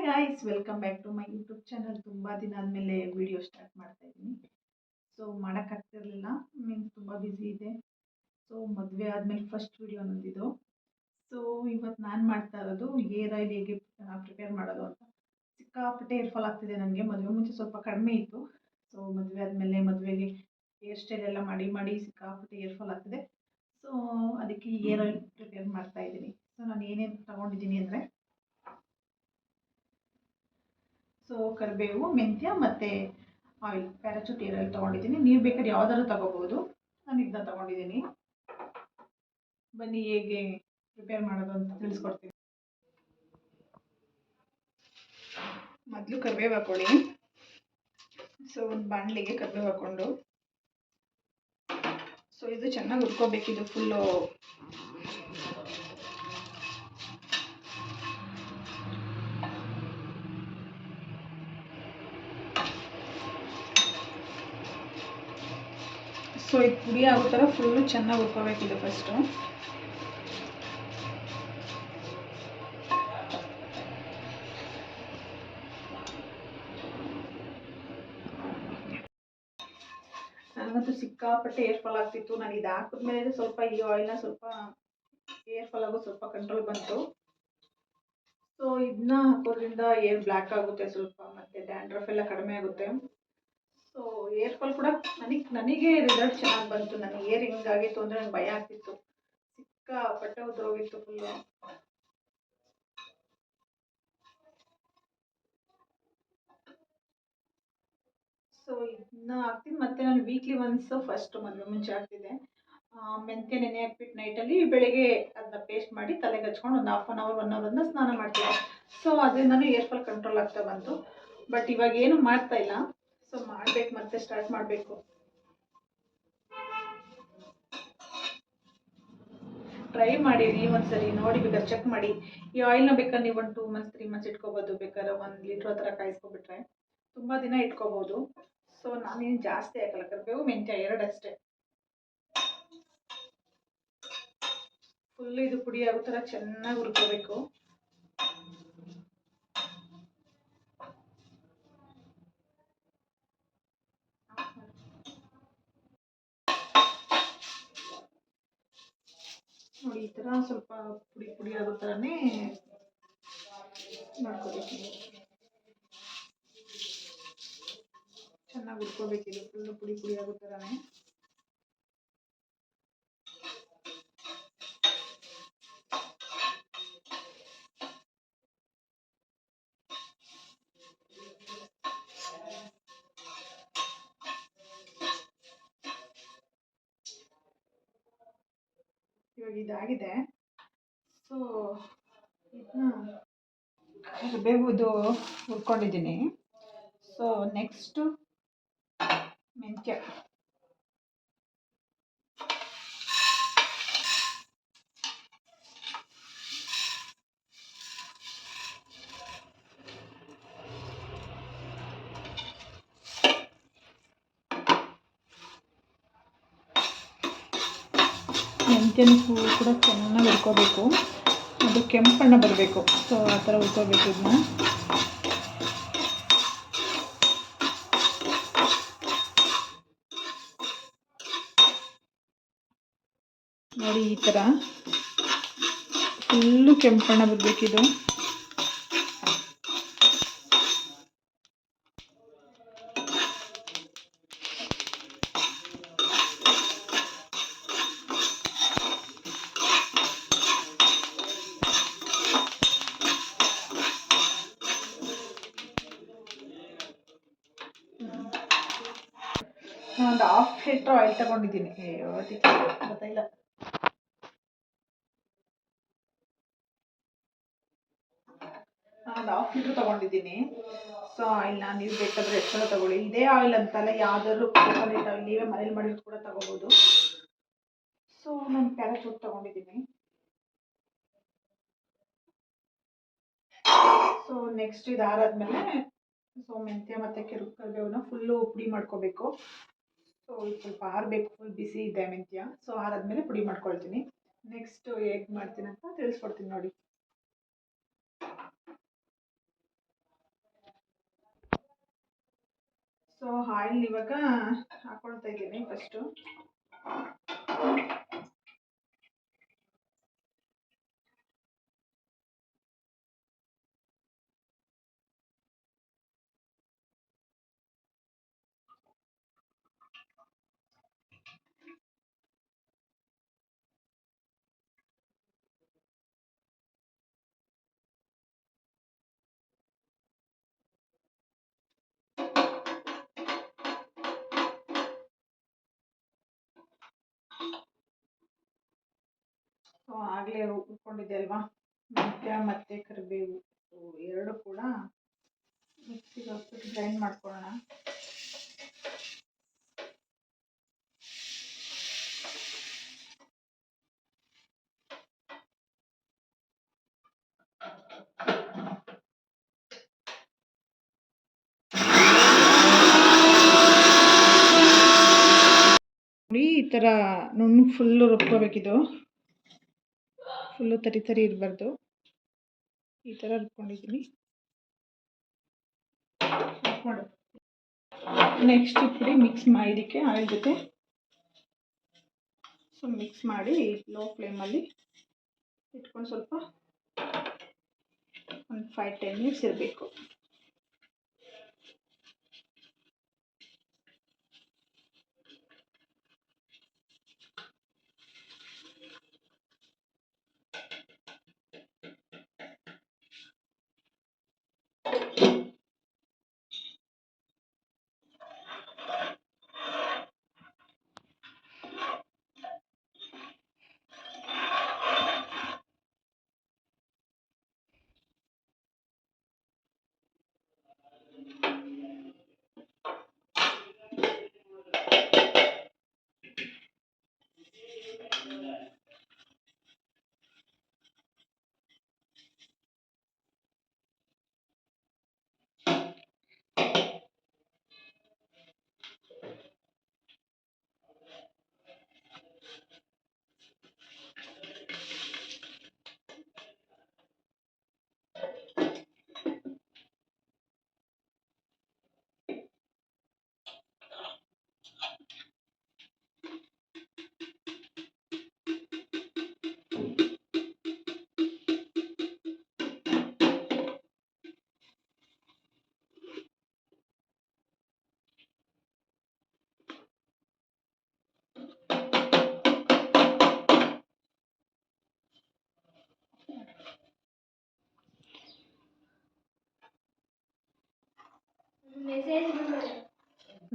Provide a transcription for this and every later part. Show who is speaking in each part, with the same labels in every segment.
Speaker 1: Guys, welcome back to my YouTube channel. ತುಂಬ ದಿನ ಆದಮೇಲೆ ವಿಡಿಯೋ ಸ್ಟಾರ್ಟ್ ಮಾಡ್ತಾ ಇದ್ದೀನಿ. ಸೊ ಮಾಡೋಕ್ಕಾಗ್ತಿರ್ಲಿಲ್ಲ, ಮೀನ್ಸ್ ತುಂಬ ಬ್ಯುಸಿ ಇದೆ. ಸೊ ಮದುವೆ ಆದಮೇಲೆ ಫಸ್ಟ್ ವಿಡಿಯೋ ನಂದಿದ್ದು. ಸೊ ಇವತ್ತು ನಾನು ಮಾಡ್ತಾ ಇರೋದು ಹೇರ್ ಆಯಿಲ್ ಹೇಗೆ ಪ್ರಿಪೇರ್ ಮಾಡೋದು ಅಂತ. ಸಿಕ್ಕಾಪಟ್ಟೆ ಹೇರ್ ಫಾಲ್ ಆಗ್ತಿದೆ ನನಗೆ. ಮದುವೆ ಮುಂಚೆ ಸ್ವಲ್ಪ ಕಡಿಮೆ ಇತ್ತು. ಸೊ ಮದುವೆ ಆದಮೇಲೆ ಮದುವೆಗೆ ಹೇರ್ ಸ್ಟೈಲ್ ಎಲ್ಲ ಮಾಡಿ ಮಾಡಿ ಸಿಕ್ಕಾಪಟ್ಟೆ ಹೇರ್ ಫಾಲ್ ಆಗ್ತಿದೆ. ಸೊ ಅದಕ್ಕೆ ಹೇರ್ ಆಯಿಲ್ ಪ್ರಿಪೇರ್ ಮಾಡ್ತಾ ಇದ್ದೀನಿ. ಸೊ ನಾನು ಏನೇನು ತೊಗೊಂಡಿದ್ದೀನಿ ಅಂದರೆ, ಸೊ ಕರಿಬೇವು, ಮೆಂತ್ಯ ಮತ್ತು ಆಯಿಲ್, ಪ್ಯಾರಾಚೂಟ್ ಹೇರ್ ಆಯಿಲ್ ತೊಗೊಂಡಿದ್ದೀನಿ. ನೀವು ಬೇಕಾದ್ರೆ ಯಾವುದಾದ್ರು ತೊಗೋಬೋದು. ನಾನು ಇದನ್ನ ತೊಗೊಂಡಿದ್ದೀನಿ. ಬನ್ನಿ ಹೇಗೆ ಪ್ರಿಪೇರ್ ಮಾಡೋದು ಅಂತ ತಿಳಿಸ್ಕೊಡ್ತೀನಿ. ಮೊದಲು ಕರಿಬೇವು ಹಾಕ್ಕೊಳ್ಳಿ. ಸೊ ಒಂದು ಬಾಣಲಿಗೆ ಕರಿಬೇವು ಹಾಕ್ಕೊಂಡು, ಸೊ ಇದು ಚೆನ್ನಾಗಿ ಹುರ್ಕೋಬೇಕಿದು ಫುಲ್ಲು. ಸೊ ಇದು ಪುಡಿ ಆಗೋ ಥರ ಫುಲ್ಲು ಚೆನ್ನಾಗಿ ಹುರ್ಕೋಬೇಕಿದೆ ಫಸ್ಟು. ನನಗಂತೂ ಸಿಕ್ಕಾಪಟ್ಟೆ ಹೇರ್ ಫಾಲ್ ಆಗ್ತಿತ್ತು. ನಾನು ಇದು ಹಾಕಿದ್ಮೇಲೆ ಸ್ವಲ್ಪ ಈ ಆಯಿಲ್ನ ಸ್ವಲ್ಪ ಹೇರ್ ಫಾಲ್ ಆಗೋದು ಸ್ವಲ್ಪ ಕಂಟ್ರೋಲ್ ಬಂತು. ಸೊ ಇದನ್ನ ಹಾಕೋದ್ರಿಂದ ಹೇರ್ ಬ್ಲ್ಯಾಕ್ ಆಗುತ್ತೆ ಸ್ವಲ್ಪ, ಮತ್ತು ಡ್ಯಾಂಡ್ರಫ್ ಎಲ್ಲ ಕಡಿಮೆ ಆಗುತ್ತೆ. ಸೊ ಹೇರ್ ಫಾಲ್ ಕೂಡ ನನಗೆ ರಿಸಲ್ಟ್ ಚೆನ್ನಾಗಿ ಬಂತು. ನನ್ನ ಹೇರ್ ಹೆಂಗಾಗಿತ್ತು ಅಂದರೆ ನನಗೆ ಭಯ ಆಗ್ತಿತ್ತು. ಸಿಕ್ಕಾಪಟ್ಟೆ ಉದ್ರೋಗಿತ್ತು ಫುಲ್ಲು. ಸೊ ಇದನ್ನ ಹಾಕ್ತೀನಿ. ಮತ್ತು ನಾನು ವೀಕ್ಲಿ ಒನ್ಸ್ ಫಸ್ಟ್ ಮದುವೆ ಮುಂಚೆ ಹಾಕ್ತಿದ್ದೆ. ಮೆಂತ್ಯ ನೆನೆ ಹಾಕ್ಬಿಟ್ಟು ನೈಟಲ್ಲಿ ಬೆಳಗ್ಗೆ ಅದನ್ನ ಪೇಸ್ಟ್ ಮಾಡಿ ತಲೆಗೆ ಹಚ್ಕೊಂಡು ಒಂದು ಹಾಫ್ ಆನ್ ಅವರ್ 1 ಅವರನ್ನ ಸ್ನಾನ ಮಾಡ್ತಿದ್ದೆ. ಸೊ ಅದರಿಂದನೂ ಹೇರ್ ಫಾಲ್ ಕಂಟ್ರೋಲ್ ಆಗ್ತಾ ಬಂತು. ಬಟ್ ಇವಾಗ ಏನು ಮಾಡ್ತಾ ಇಲ್ಲ. ಸೊ ಮಾಡಬೇಕು, ಮತ್ತೆ ಸ್ಟಾರ್ಟ್ ಮಾಡಬೇಕು. ಟ್ರೈ ಮಾಡಿರಿ ಒಂದ್ಸರಿ, ನೋಡಿ ಬೇಕಾದ್ರೆ ಚೆಕ್ ಮಾಡಿ. ಈ ಆಯಿಲ್ನ ಬೇಕಾದ್ರೆ ನೀವು ಒಂದು 2 ಮಂತ್ಸ್ 3 ಮಂತ್ಸ್ ಇಟ್ಕೋಬೋದು. ಬೇಕಾದ್ರೆ 1 ಲೀಟ್ರ್ ಆ ಥರ ಕಾಯಿಸ್ಕೊಬಿಟ್ರೆ ತುಂಬ ದಿನ ಇಟ್ಕೋಬೋದು. ಸೊ ನಾನೇನು ಜಾಸ್ತಿ ಹಾಕಲ್ಲ, ಕರಿಬೇವು ಮೆಂತ್ಯ 2 ಅಷ್ಟೇ. ಫುಲ್ ಇದು ಪುಡಿ ಆಗೋ ಥರ ಚೆನ್ನಾಗಿ ಹುರ್ಕೋಬೇಕು. ನೋಡಿ ಈ ಥರ ಸ್ವಲ್ಪ ಪುಡಿ ಪುಡಿ ಆಗೋ ಥರನೇ ಮಾಡ್ಕೋಬೇಕು. ಚೆನ್ನಾಗಿ ಹುರ್ಕೋಬೇಕಿದೆ ಫುಲ್ಲು ಪುಡಿ ಪುಡಿ ಆಗೋ ಥರನೇ. ಇವಾಗ ಇದಾಗಿದೆ. ಸೊ ಇದನ್ನ ಕರಿಬೇವುದು ಹುರ್ಕೊಂಡಿದ್ದೀನಿ. ಸೊ ನೆಕ್ಸ್ಟು ಮೆಂತ್ಯ. ಮೆಂತ್ಯನ ಕೂಡ ಚೆನ್ನಾಗಿ ಹುರ್ಕೋಬೇಕು. ಅದು ಕೆಂಪಣ್ಣ ಬರಬೇಕು. ಸೊ ಆ ಥರ ಹುರ್ಕೋಬೇಕು ಇದನ್ನ. ನೋಡಿ ಈ ಥರ ಫುಲ್ಲು ಕೆಂಪಣ್ಣ ಬರಬೇಕಿದು. ಒಂದು 1/2 ಲೀಟ್ರ್ ಆಯಿಲ್ ತಗೊಂಡಿದ್ದೀನಿ. ಗೊತ್ತಾಯಿಲ್ಲ. ಒಂದು 1/2 ಲೀಟ್ರ್ ತೊಗೊಂಡಿದ್ದೀನಿ. ಸೊ ಆಯಿಲ್ನ ನೀವು ಬೇಕಾದರೆ ಎಷ್ಟೆಲ್ಲ ತೊಗೊಳ್ಳಿ. ಇದೇ ಆಯಿಲ್ ಅಂತಲ್ಲ, ಯಾವುದಾದ್ರೂ ಕೋಕೋನಟ್ ಆಯಿಲ್ ನೀವೇ ಮನೇಲಿ ಮಾಡಿದ್ರು ಕೂಡ ತೊಗೋಬೋದು. ಸೊ ನಾನು ಪ್ಯಾರಾಚೂಟ್ ತೊಗೊಂಡಿದ್ದೀನಿ. ಸೊ ನೆಕ್ಸ್ಟ್ ಇದು ಆರಾದ್ಮೇಲೆ ಸೊ ಮೆಂತ್ಯ ಮತ್ತು ಕರಿಬೇವನ್ನ ಫುಲ್ಲು ಪುಡಿ ಮಾಡ್ಕೋಬೇಕು. ಸೊ ಇದು ಸ್ವಲ್ಪ ಆರಬೇಕು, ಫುಲ್ ಬಿಸಿ ಇದೆ ಮೆಂತ್ಯ. ಸೊ ಆರಾದ್ಮೇಲೆ ಪುಡಿ ಮಾಡ್ಕೊಳ್ತೀನಿ. ನೆಕ್ಸ್ಟ್ ಹೇಗೆ ಮಾಡ್ತೀನಿ ಅಂತ ತಿಳಿಸ್ಕೊಡ್ತೀನಿ ನೋಡಿ. ಆಯಿಲ್ ಇವಾಗ ಹಾಕೊಳ್ತಾ ಇದ್ದೀನಿ ಫಸ್ಟು. ಆಗಲೇ ಹುರ್ಕೊಂಡಿದ್ದೆ ಅಲ್ವಾ, ಮೆಂತ್ಯ ಮತ್ತು ಕರಿಬೇವು ಎರಡು ಕೂಡ ಮಿಕ್ಸಿಗೆ ಹಾಕ್ಬಿಟ್ಟು ಗ್ರೈಂಡ್ ಮಾಡ್ಕೊಳ್ಳೋಣ. ನೋಡಿ ಈ ಥರ ನುಣ್ಣು ಫುಲ್ಲು ರುಬ್ಕೋಬೇಕಿದು, ಫುಲ್ಲು ತರಿ ತರಿ ಇರಬಾರ್ದು. ಈ ಥರ ರುಬ್ಕೊಂಡಿದ್ದೀನಿ. ನೆಕ್ಸ್ಟ್ ಪುಡಿ ಮಿಕ್ಸ್ ಮಾಡಿದ್ದಕ್ಕೆ ಆಯಿಲ್ ಜೊತೆ ಸೊ ಮಿಕ್ಸ್ ಮಾಡಿ ಲೋ ಫ್ಲೇಮಲ್ಲಿ ಇಟ್ಕೊಂಡು ಸ್ವಲ್ಪ ಒಂದು 5-10 ಮಿನಿಟ್ಸ್ ಇರಬೇಕು.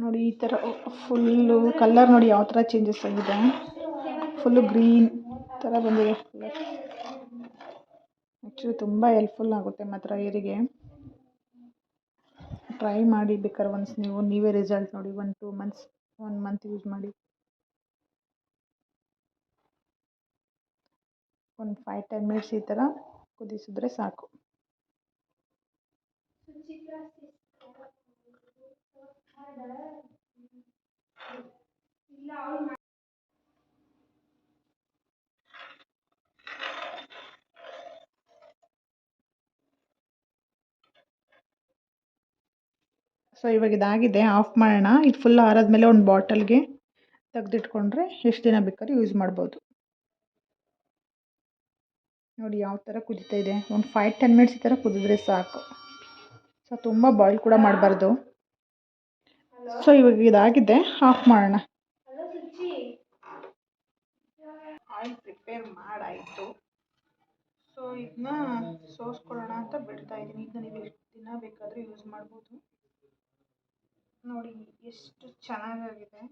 Speaker 1: ನೋಡಿ ಈ ಥರ ಫುಲ್ಲು ಕಲರ್ ನೋಡಿ ಯಾವ ಥರ ಚೇಂಜಸ್ ಆಗಿದೆ, ಫುಲ್ಲು ಗ್ರೀನ್ ಥರ ಬಂದಿದೆ. ಆ್ಯಕ್ಚುಲಿ ತುಂಬ ಹೆಲ್ಪ್ಫುಲ್ ಆಗುತ್ತೆ ಮಾತ್ರ ಏರಿಗೆ. ಟ್ರೈ ಮಾಡಿ ಬೇಕಾದ್ರೆ ಒನ್ಸ್ ನೀವೇ ರಿಸಲ್ಟ್ ನೋಡಿ. 1-2 ಮಂತ್ಸ್ 1 ಮಂತ್ ಯೂಸ್ ಮಾಡಿ, ಒಂದು 5-10 ಮಿನಿಟ್ಸ್ ಈ ಥರ ಕುದಿಸಿದ್ರೆ ಸಾಕು. ಸೊ ಇವಾಗ ಇದಾಗಿದೆ, ಆಫ್ ಮಾಡೋಣ. ಇದು ಫುಲ್ ಆರಾದ್ಮೇಲೆ ಒಂದು ಬಾಟಲ್ಗೆ ತೆಗೆದಿಟ್ಕೊಂಡ್ರೆ ಎಷ್ಟು ದಿನ ಬೇಕಾದ್ರೂ ಯೂಸ್ ಮಾಡ್ಬೋದು. ನೋಡಿ ಯಾವ ಥರ ಕುದೀತಾ ಇದೆ. ಒಂದು 5-10 ಮಿನಿಟ್ಸ್ ಈ ಥರ ಕುದಿದ್ರೆ ಸಾಕು. ಸೊ ತುಂಬ ಬಾಯ್ಲ್ ಕೂಡ ಮಾಡಬಾರ್ದು. ಸೊ ಇವಾಗ ಇದಾಗಿದೆ, ಆಫ್ ಮಾಡೋಣ. Oil prepare ಮಾಡಾಯಿತು. ಸೊ ಇದನ್ನ ಸೋಸ್ಕೊಳ್ಳೋಣ ಅಂತ ಬಿಡ್ತಾ ಇದ್ದೀನಿ. ಇದನ್ನ ನೀವು ಎಷ್ಟು ದಿನ ಬೇಕಾದರೂ ಯೂಸ್ ಮಾಡ್ಬೋದು. ನೋಡಿ ಎಷ್ಟು ಚೆನ್ನಾಗಾಗಿದೆ.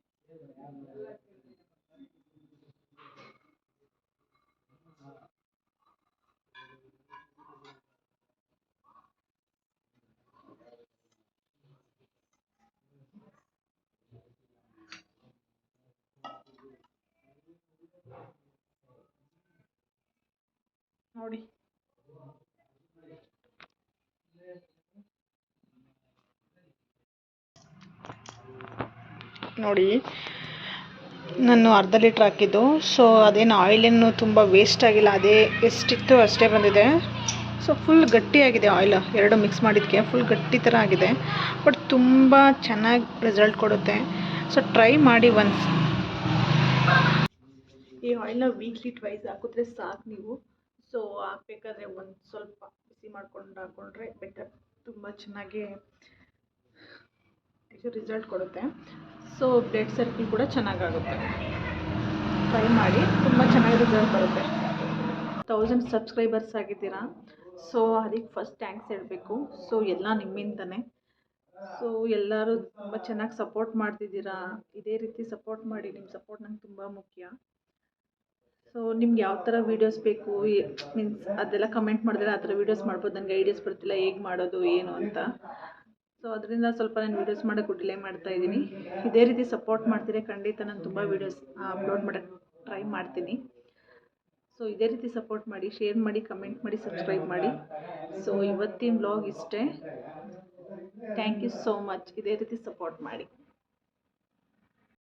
Speaker 1: ನೋಡಿ ನೋಡಿ ನಾನು ಅರ್ಧ ಲೀಟ್ರ್ ಹಾಕಿದ್ದು. ಸೊ ಅದೇನು ಆಯಿಲೇನು ತುಂಬ ವೇಸ್ಟ್ ಆಗಿಲ್ಲ, ಅದೇ ಎಷ್ಟಿತ್ತು ಅಷ್ಟೇ ಬಂದಿದೆ. ಸೊ ಫುಲ್ ಗಟ್ಟಿಯಾಗಿದೆ ಆಯಿಲ್, ಎರಡು ಮಿಕ್ಸ್ ಮಾಡಿದ್ದಕ್ಕೆ ಫುಲ್ ಗಟ್ಟಿ ಥರ ಆಗಿದೆ. ಬಟ್ ತುಂಬ ಚೆನ್ನಾಗಿ ರಿಸಲ್ಟ್ ಕೊಡುತ್ತೆ. ಸೊ ಟ್ರೈ ಮಾಡಿ ಒನ್ಸ್. ಈ ಆಯಿಲ್ನ ವೀಕ್ಲಿ ಟ್ವೈಸ್ ಹಾಕಿದ್ರೆ ಸಾಕು ನೀವು. ಸೊ ಹಾಕಬೇಕಾದ್ರೆ ಒಂದು ಸ್ವಲ್ಪ ಬಿಸಿ ಮಾಡ್ಕೊಂಡು ಹಾಕ್ಕೊಂಡ್ರೆ ಬೆಟರ್, ತುಂಬ ಚೆನ್ನಾಗಿ ರಿಸಲ್ಟ್ ಕೊಡುತ್ತೆ. ಸೊ ಬ್ಲಡ್ ಸರ್ಕಲ್ ಕೂಡ ಚೆನ್ನಾಗಾಗುತ್ತೆ. ಟ್ರೈ ಮಾಡಿ, ತುಂಬ ಚೆನ್ನಾಗಿ ರಿಸಲ್ಟ್ ಬರುತ್ತೆ. 1000 ಸಬ್ಸ್ಕ್ರೈಬರ್ಸ್ ಆಗಿದ್ದೀರಾ. ಸೊ ಅದಕ್ಕೆ ಫಸ್ಟ್ ಥ್ಯಾಂಕ್ಸ್ ಹೇಳಬೇಕು. ಸೊ ಎಲ್ಲ ನಿಮ್ಮಿಂದನೇ. ಸೊ ಎಲ್ಲರೂ ತುಂಬ ಚೆನ್ನಾಗಿ ಸಪೋರ್ಟ್ ಮಾಡ್ತಿದ್ದೀರಾ. ಇದೇ ರೀತಿ ಸಪೋರ್ಟ್ ಮಾಡಿ, ನಿಮ್ಮ ಸಪೋರ್ಟ್ ನಂಗೆ ತುಂಬ ಮುಖ್ಯ. ಸೊ ನಿಮ್ಗೆ ಯಾವ ಥರ ವೀಡಿಯೋಸ್ ಬೇಕು ಮೀನ್ಸ್ ಅದೆಲ್ಲ ಕಮೆಂಟ್ ಮಾಡಿದ್ರೆ ಆ ಥರ ವೀಡಿಯೋಸ್ ಮಾಡ್ಬೋದು. ನನಗೆ ಐಡಿಯಾಸ್ ಬರ್ತಿಲ್ಲ ಹೇಗೆ ಮಾಡೋದು ಏನು ಅಂತ. ಸೊ ಅದರಿಂದ ಸ್ವಲ್ಪ ನಾನು ವೀಡಿಯೋಸ್ ಮಾಡೋಕ್ಕೂ ಡಿಲೇ ಮಾಡ್ತಾಯಿದ್ದೀನಿ. ಇದೇ ರೀತಿ ಸಪೋರ್ಟ್ ಮಾಡ್ತೀರಿ ಖಂಡಿತ ನಾನು ತುಂಬ ವೀಡಿಯೋಸ್ ಅಪ್ಲೋಡ್ ಮಾಡೋಕ್ಕೆ ಟ್ರೈ ಮಾಡ್ತೀನಿ. ಸೊ ಇದೇ ರೀತಿ ಸಪೋರ್ಟ್ ಮಾಡಿ, ಶೇರ್ ಮಾಡಿ, ಕಮೆಂಟ್ ಮಾಡಿ, ಸಬ್ಸ್ಕ್ರೈಬ್ ಮಾಡಿ. ಸೊ ಇವತ್ತಿನ ವ್ಲಾಗ್ ಇಷ್ಟೇ. Thank you so much. ಇದೇ ರೀತಿ ಸಪೋರ್ಟ್ ಮಾಡಿ.